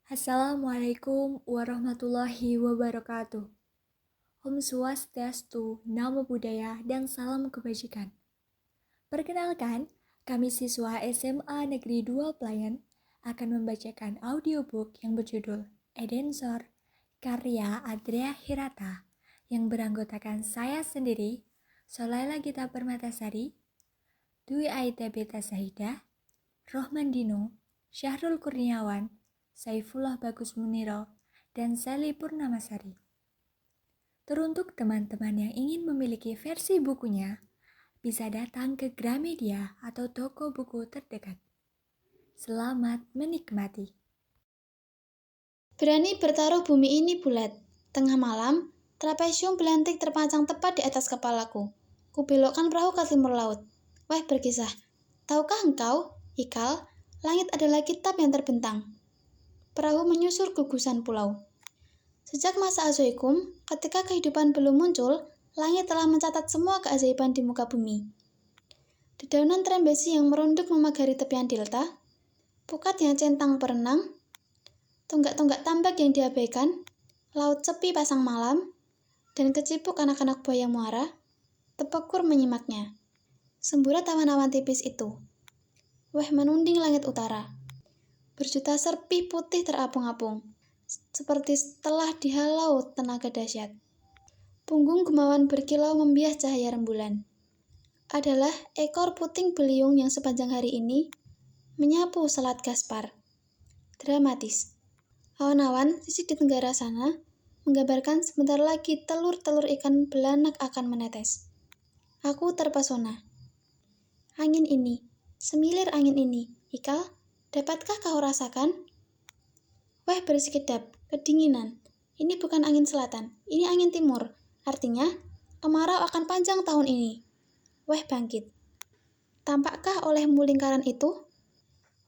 Assalamualaikum warahmatullahi wabarakatuh. Om Swastiastu, Namo Buddhaya, dan salam kebajikan. Perkenalkan, kami siswa SMA Negeri 2 Pelayan akan membacakan audiobook yang berjudul Edensor, karya Adria Hirata, yang beranggotakan saya sendiri, Solaila Gita Permatasari, Dwi Aida Beta Sahidah, Rohman Dino, Syahrul Kurniawan, Saifullah Bagus Muniro, dan Sally Purnamasari. Teruntuk teman-teman yang ingin memiliki versi bukunya, bisa datang ke Gramedia atau toko buku terdekat. Selamat menikmati. Berani bertaruh bumi ini bulat. Tengah malam, trapesium belantik terpajang tepat di atas kepalaku. Kubelokkan perahu ke timur laut. Wah, berkisah. Tahukah engkau, Ikal, langit adalah kitab yang terbentang. Perahu menyusur gugusan pulau. Sejak masa Azoikum, ketika kehidupan belum muncul, langit telah mencatat semua keajaiban di muka bumi. Dedaunan trembesi yang merunduk memagari tepian delta, pukat yang centang berenang, tonggak-tonggak tambak yang diabaikan, laut sepi pasang malam, dan kecipuk anak-anak buaya muara, tepekur menyimaknya. Semburat awan-awan tipis itu. Weh menunding langit utara. Berjuta serpih putih terapung-apung, seperti telah dihalau tenaga dahsyat. Punggung gumawan berkilau membias cahaya rembulan. Adalah ekor puting beliung yang sepanjang hari ini menyapu Selat Gaspar. Dramatis. Awan-awan sisi di tenggara sana menggambarkan sebentar lagi telur-telur ikan belanak akan menetes. Aku terpesona. Angin ini, semilir angin ini, Ikal, dapatkah kau rasakan? Weh bersekedap, kedinginan. Ini bukan angin selatan, ini angin timur. Artinya, kemarau akan panjang tahun ini. Weh bangkit. Tampakkah olehmu lingkaran itu?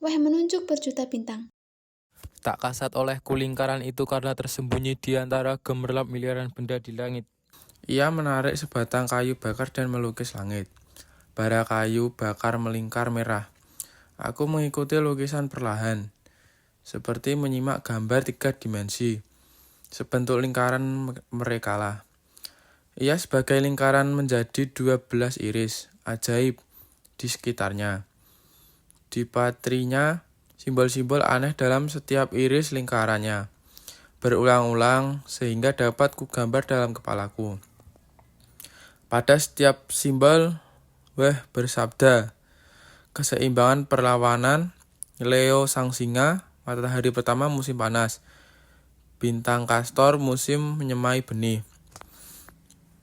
Weh menunjuk berjuta bintang. Tak kasat olehku lingkaran itu karena tersembunyi di antara gemerlap miliaran benda di langit. Ia menarik sebatang kayu bakar dan melukis langit. Bara kayu bakar melingkar merah. Aku mengikuti lukisan perlahan, seperti menyimak gambar 3 dimensi. Sebentuk lingkaran merekalah. Ia sebagai lingkaran menjadi 12 iris, ajaib di sekitarnya. Dipatrinya simbol-simbol aneh dalam setiap iris lingkarannya, berulang-ulang sehingga dapat kugambar dalam kepalaku. Pada setiap simbol, bersabda, keseimbangan perlawanan, Leo sang singa, matahari pertama musim panas, bintang Kastor musim menyemai benih.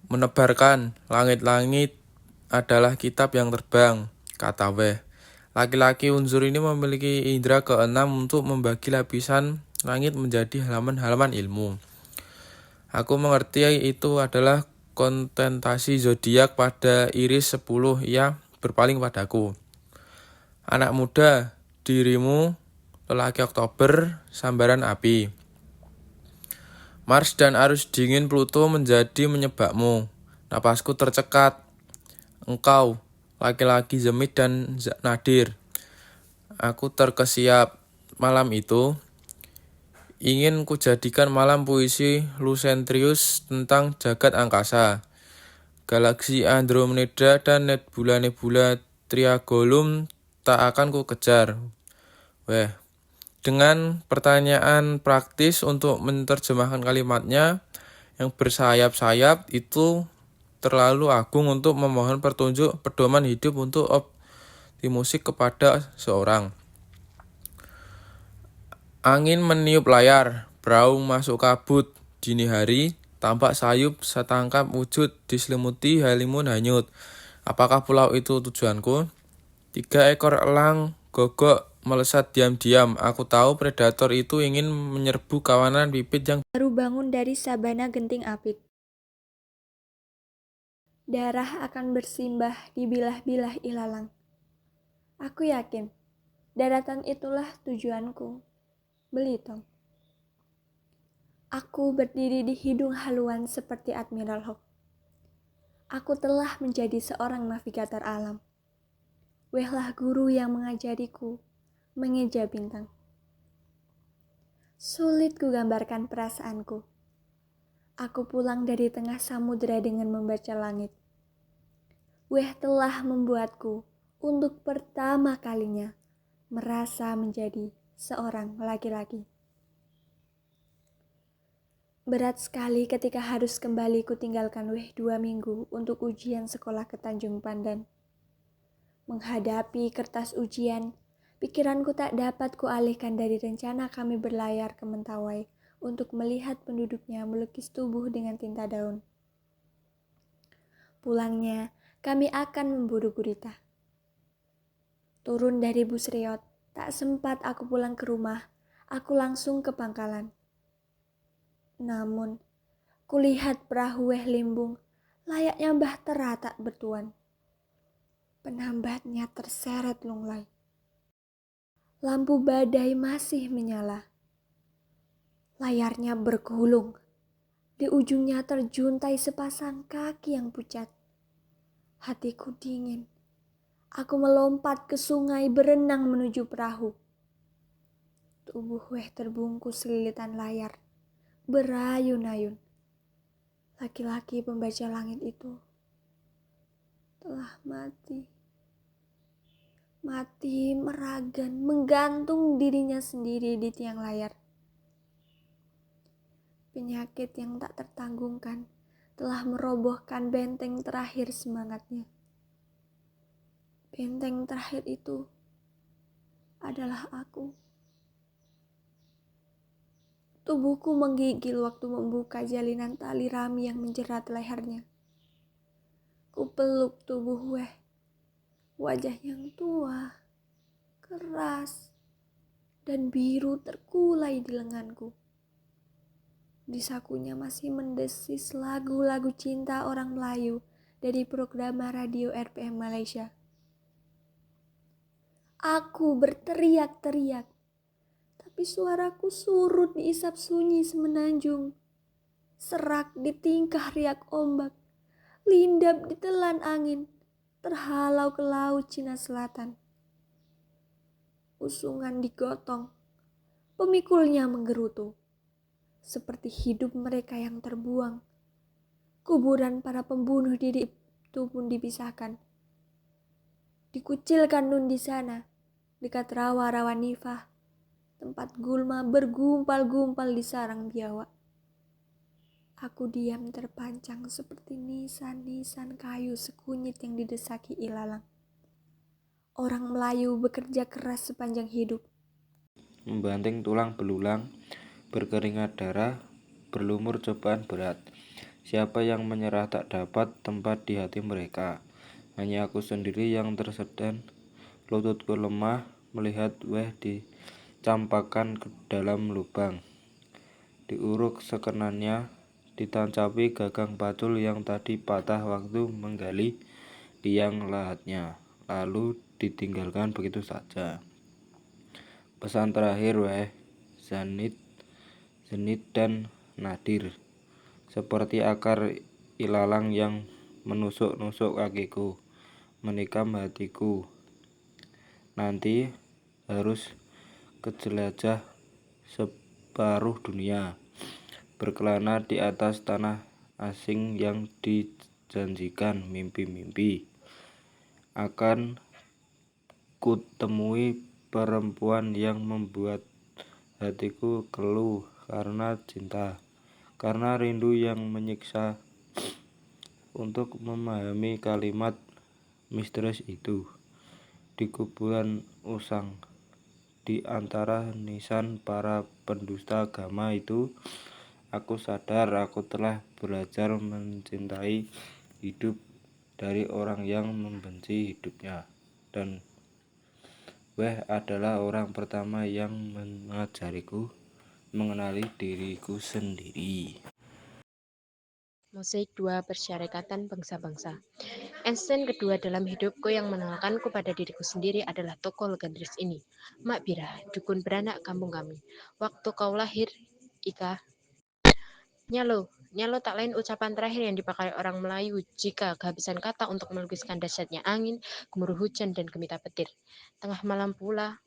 Menebarkan, langit-langit adalah kitab yang terbang, kata Weh. Laki-laki unsur ini memiliki indera keenam untuk membagi lapisan langit menjadi halaman-halaman ilmu. Aku mengerti itu adalah kontemplasi zodiak pada iris 10. Ia berpaling padaku. Anak muda, dirimu, lelaki Oktober, sambaran api. Mars dan arus dingin Pluto menjadi menyebabmu. Napasku tercekat. Engkau, laki-laki Zemit dan Nadir. Aku terkesiap. Malam itu ingin kujadikan malam puisi Lucentrius tentang jagat angkasa, galaksi Andromeda dan nebula-nebula Triangulum tak akan ku kejar. Dengan pertanyaan praktis untuk menerjemahkan kalimatnya yang bersayap-sayap itu terlalu agung untuk memohon petunjuk pedoman hidup untuk optimistik kepada seorang. Angin meniup layar, perahu masuk kabut, dini hari, tampak sayup setangkap wujud diselimuti halimun hanyut. Apakah pulau itu tujuanku? 3 ekor elang gogok melesat diam-diam. Aku tahu predator itu ingin menyerbu kawanan pipit yang Baru bangun dari sabana genting apit. Darah akan bersimbah di bilah-bilah ilalang. Aku yakin, daratan itulah tujuanku. Belitung. Aku berdiri di hidung haluan seperti Admiral Hawk. Aku telah menjadi seorang navigator alam. Wehlah guru yang mengajariku mengeja bintang. Sulit kugambarkan perasaanku. Aku pulang dari tengah samudera dengan membaca langit. Weh telah membuatku untuk pertama kalinya merasa menjadi seorang laki-laki. Berat sekali ketika harus kembali kutinggalkan Weh 2 minggu untuk ujian sekolah ke Tanjung Pandan. Menghadapi kertas ujian, pikiranku tak dapat kualihkan dari rencana kami berlayar ke Mentawai untuk melihat penduduknya melukis tubuh dengan tinta daun. Pulangnya, kami akan memburu gurita. Turun dari bus Riot, tak sempat aku pulang ke rumah, aku langsung ke pangkalan. Namun, kulihat perahu Weh Limbung, layaknya bahtera tak bertuan. Penambatnya terseret lunglai. Lampu badai masih menyala. Layarnya bergulung. Di ujungnya terjuntai sepasang kaki yang pucat. Hatiku dingin. Aku melompat ke sungai berenang menuju perahu. Tubuh Weh terbungkus lilitan layar. Berayun-ayun. Laki-laki pembaca langit itu telah mati. Mati meragan, menggantung dirinya sendiri di tiang layar. Penyakit yang tak tertanggungkan telah merobohkan benteng terakhir semangatnya. Benteng terakhir itu adalah aku. Tubuhku menggigil waktu membuka jalinan tali rami yang menjerat lehernya. Ku peluk tubuh Weh. Wajah yang tua, keras, dan biru terkulai di lenganku. Di sakunya masih mendesis lagu-lagu cinta orang Melayu dari program radio RPM Malaysia. Aku berteriak-teriak, tapi suaraku surut diisap sunyi semenanjung. Serak ditingkah riak ombak, lindap ditelan angin, terhalau ke laut Cina Selatan. Usungan digotong, pemikulnya menggerutu. Seperti hidup mereka yang terbuang. Kuburan para pembunuh diri itu pun dipisahkan. Dikucilkan nun di sana, dekat rawa-rawa nifah, tempat gulma bergumpal-gumpal di sarang biawak. Aku diam terpancang seperti nisan-nisan kayu sekunyit yang didesaki ilalang. Orang Melayu bekerja keras sepanjang hidup. Membanting tulang belulang, berkeringat darah, berlumur cobaan berat. Siapa yang menyerah tak dapat tempat di hati mereka. Hanya aku sendiri yang tersedan. Lututku lemah melihat Weh dicampakkan ke dalam lubang. Diuruk sekenannya, ditancapi gagang pacul yang tadi patah waktu menggali liang lahatnya, lalu ditinggalkan begitu saja. Pesan terakhir Weh, Zenit dan Nadir, seperti akar ilalang yang menusuk-nusuk kakiku, menikam hatiku. Nanti harus kejelajah separuh dunia, berkelana di atas tanah asing yang dijanjikan mimpi-mimpi. Akan kutemui perempuan yang membuat hatiku keluh karena cinta, karena rindu yang menyiksa. Untuk memahami kalimat misterius itu, di kuburan usang, di antara nisan para pendusta agama itu, aku sadar aku telah belajar mencintai hidup dari orang yang membenci hidupnya. Dan Weh adalah orang pertama yang mengajariku mengenali diriku sendiri. Mosaik 2 Persyarikatan Bangsa-Bangsa. Einstein kedua dalam hidupku yang mengenalkanku pada diriku sendiri adalah tokoh legendaris ini, Mak Bira, dukun beranak kampung kami. Waktu kau lahir, Ika, nyalo. Nyalo tak lain ucapan terakhir yang dipakai orang Melayu jika kehabisan kata untuk melukiskan dahsyatnya angin, gemuruh hujan, dan gemita petir. Tengah malam pula,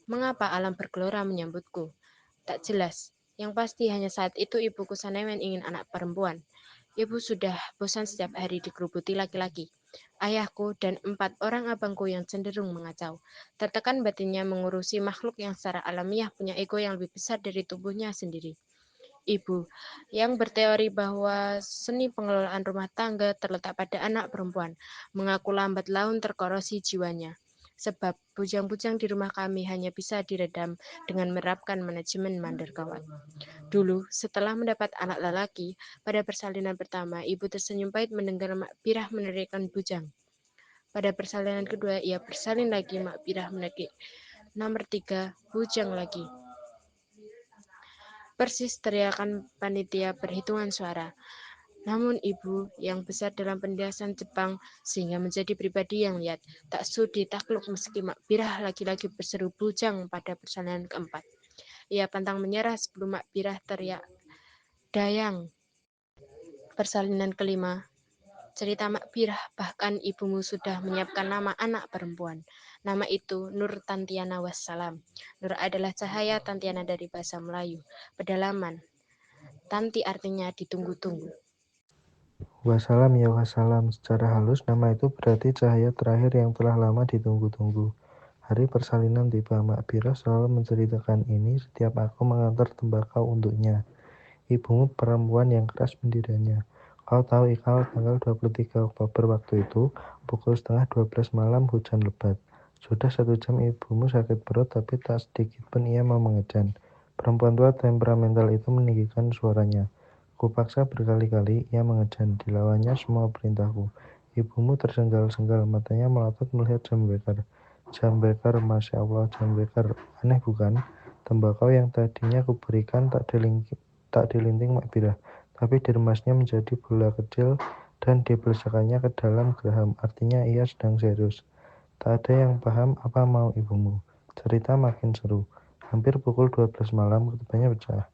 mengapa alam bergelora menyambutku? Tak jelas. Yang pasti hanya saat itu ibuku Sanemen ingin anak perempuan. Ibu sudah bosan setiap hari dikerubuti laki-laki. Ayahku dan 4 orang abangku yang cenderung mengacau. Tertekan batinnya mengurusi makhluk yang secara alamiah punya ego yang lebih besar dari tubuhnya sendiri. Ibu, yang berteori bahwa seni pengelolaan rumah tangga terletak pada anak perempuan, mengaku lambat laun terkorosi jiwanya. Sebab bujang-bujang di rumah kami hanya bisa diredam dengan menerapkan manajemen manderkawat. Dulu, setelah mendapat anak lelaki, pada persalinan pertama, ibu tersenyum pahit mendengar Mak Pirah meneriakkan bujang. Pada persalinan kedua, ia bersalin lagi, Mak Pirah menerik. Nomor 3, bujang lagi. Persis teriakan panitia perhitungan suara. Namun ibu yang besar dalam pendidikan Jepang sehingga menjadi pribadi yang lihat, tak sudi takluk meski Mak Pirah lagi-lagi berseru bujang pada persalinan keempat. Ia pantang menyerah sebelum Mak Pirah teriak dayang. Persalinan kelima, cerita Mak Pirah, bahkan ibumu sudah menyiapkan nama anak perempuan. Nama itu Nur Tantiana Wassalam. Nur adalah cahaya, Tantiana dari bahasa Melayu. Pedalaman, Tanti artinya ditunggu-tunggu. Wassalam ya wassalam. Secara halus, nama itu berarti cahaya terakhir yang telah lama ditunggu-tunggu. Hari persalinan tiba. Mak Pirah selalu menceritakan ini setiap aku mengantar tembakau untuknya. Ibumu perempuan yang keras pendiriannya. Kau tahu Ikal, tanggal 23 Oktober waktu itu, pukul setengah 12 malam hujan lebat. Sudah 1 jam ibumu sakit perut, tapi tak sedikit pun ia mau mengejan. Perempuan tua temperamental itu meninggikan suaranya. Kupaksa berkali-kali ia mengejan, dilawannya semua perintahku. Ibumu tersenggal-senggal, matanya melotot melihat jam beker. Jam beker, Masya Allah, jam beker. Aneh bukan? Tembakau yang tadinya kuberikan tak dilinting Mak Pirah, tapi diremasnya menjadi bola kecil dan dibelesakkannya ke dalam geraham. Artinya ia sedang serius. Tak ada yang paham apa mau ibumu. Cerita makin seru. Hampir pukul 12 malam, ketupanya pecah.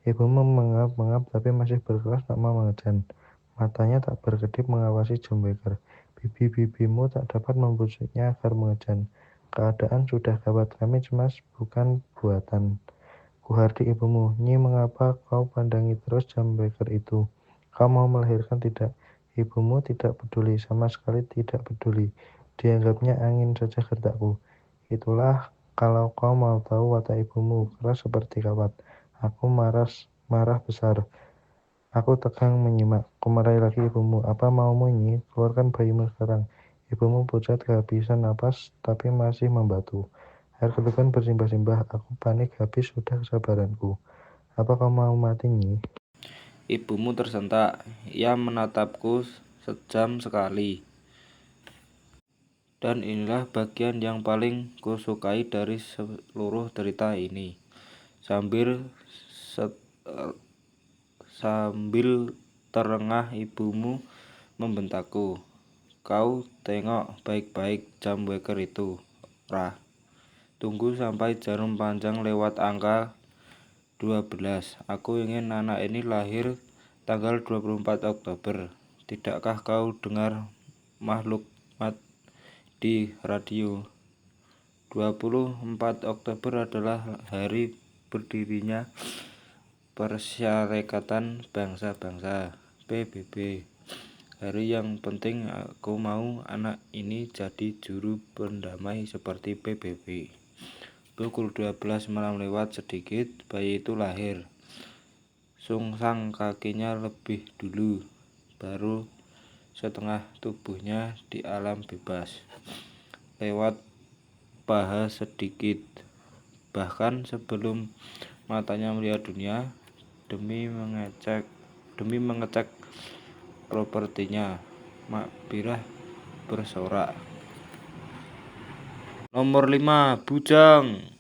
Ibumu mengap-mengap tapi masih berkeras tak mau mengejan. Matanya tak berkedip mengawasi jam beker. Bibi-bibimu tak dapat membujuknya agar mengejan. Keadaan sudah gawat, kami cemas bukan buatan. Kuhardik ibumu, Nyi mengapa kau pandangi terus jam beker itu? Kau mau melahirkan tidak? Ibumu tidak peduli, sama sekali tidak peduli. Dianggapnya angin saja gertakku. Itulah kalau kau mau tahu watak ibumu, keras seperti kawat. Aku marah besar. Aku tegang menyimak. Kumarahi lagi ibumu. Apa maumu, Nyi? Keluarkan bayimu sekarang. Ibumu pucat kehabisan napas, tapi masih membatu. Air ketukan bersimbah-simbah. Aku panik habis sudah kesabaranku. Apa kau mau mati, Nyi? Ibumu tersentak. Ia menatapku sejam sekali. Dan inilah bagian yang paling kusukai dari seluruh cerita ini. Sambil terengah ibumu membentakku. Kau tengok baik-baik jam beker itu, Rah. Tunggu sampai jarum panjang lewat angka 12. Aku ingin anak ini lahir tanggal 24 Oktober. Tidakkah kau dengar makhluk di radio? 24 Oktober adalah hari berdirinya Persyarikatan Bangsa-Bangsa PBB. Hari yang penting, aku mau anak ini jadi juru pendamai seperti PBB. Pukul 12 malam lewat sedikit, bayi itu lahir. Sungsang kakinya lebih dulu, baru setengah tubuhnya di alam bebas. Lewat paha sedikit. Bahkan sebelum matanya melihat dunia, demi mengecek propertinya, Mak Pirah bersorak. Nomor 5, bujang.